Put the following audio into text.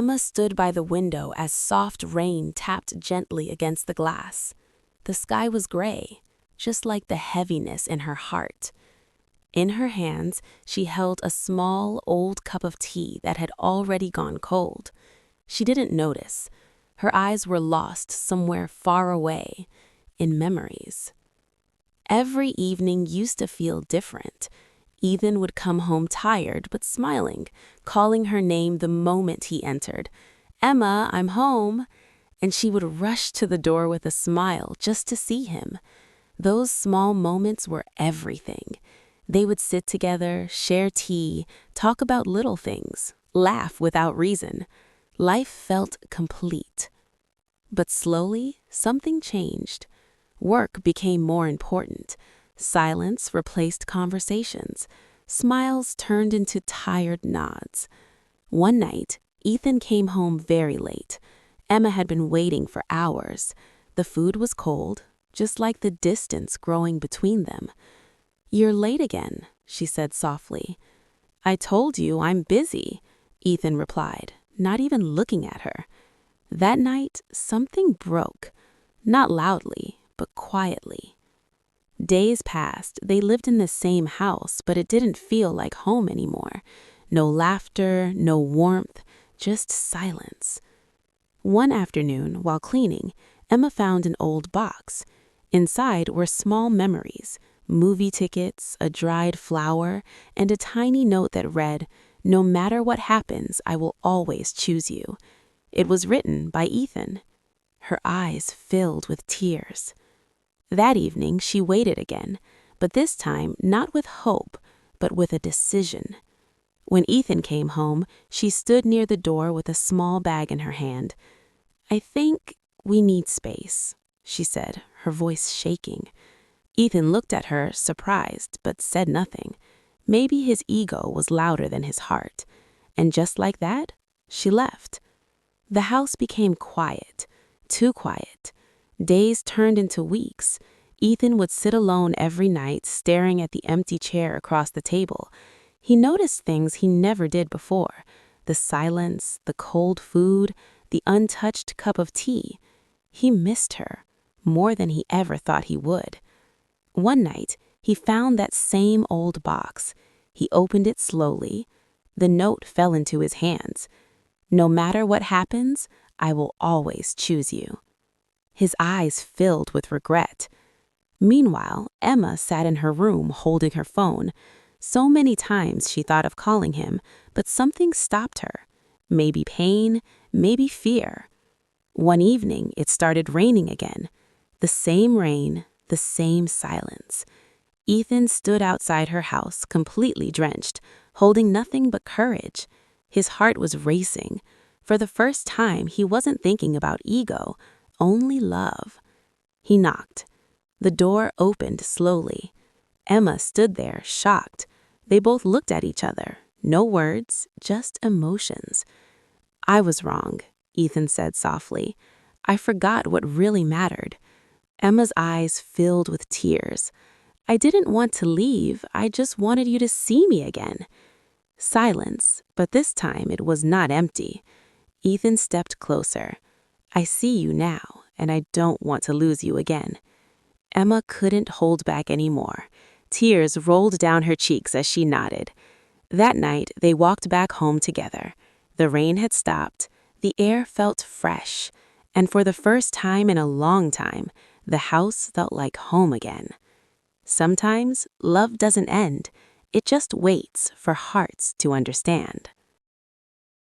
Emma stood by the window as soft rain tapped gently against the glass. The sky was gray, just like the heaviness in her heart. In her hands, she held a small, old cup of tea that had already gone cold. She didn't notice. Her eyes were lost somewhere far away, in memories. Every evening used to feel different. Ethan would come home tired but smiling, calling her name the moment he entered. "Emma, I'm home." And she would rush to the door with a smile just to see him. Those small moments were everything. They would sit together, share tea, talk about little things, laugh without reason. Life felt complete. But slowly, something changed. Work became more important. Silence replaced conversations. Smiles turned into tired nods. One night, Ethan came home very late. Emma had been waiting for hours. The food was cold, just like the distance growing between them. "You're late again," she said softly. "I told you I'm busy," Ethan replied, not even looking at her. That night, something broke, not loudly, but quietly. Days passed. They lived in the same house, but it didn't feel like home anymore. No laughter, no warmth, just silence. One afternoon, while cleaning, Emma found an old box. Inside were small memories, movie tickets, a dried flower, and a tiny note that read, "No matter what happens, I will always choose you." It was written by Ethan. Her eyes filled with tears. That evening, she waited again, but this time not with hope, but with a decision. When Ethan came home, she stood near the door with a small bag in her hand. "I think we need space," she said, her voice shaking. Ethan looked at her, surprised, but said nothing. Maybe his ego was louder than his heart. And just like that, she left. The house became quiet, too quiet. Days turned into weeks. Ethan would sit alone every night, staring at the empty chair across the table. He noticed things he never did before: the silence, the cold food, the untouched cup of tea. He missed her, more than he ever thought he would. One night, he found that same old box. He opened it slowly. The note fell into his hands. "No matter what happens, I will always choose you." His eyes filled with regret. Meanwhile, Emma sat in her room holding her phone. So many times she thought of calling him, but something stopped her. Maybe pain, maybe fear. One evening, it started raining again. The same rain, the same silence. Ethan stood outside her house, completely drenched, holding nothing but courage. His heart was racing. For the first time, he wasn't thinking about ego, only love. He knocked. The door opened slowly. Emma stood there, shocked. They both looked at each other. No words, just emotions. "I was wrong," Ethan said softly. "I forgot what really mattered." Emma's eyes filled with tears. "I didn't want to leave. I just wanted you to see me again." Silence, but this time it was not empty. Ethan stepped closer. "I see you now, and I don't want to lose you again." Emma couldn't hold back anymore. Tears rolled down her cheeks as she nodded. That night, they walked back home together. The rain had stopped. The air felt fresh. And for the first time in a long time, the house felt like home again. Sometimes, love doesn't end. It just waits for hearts to understand.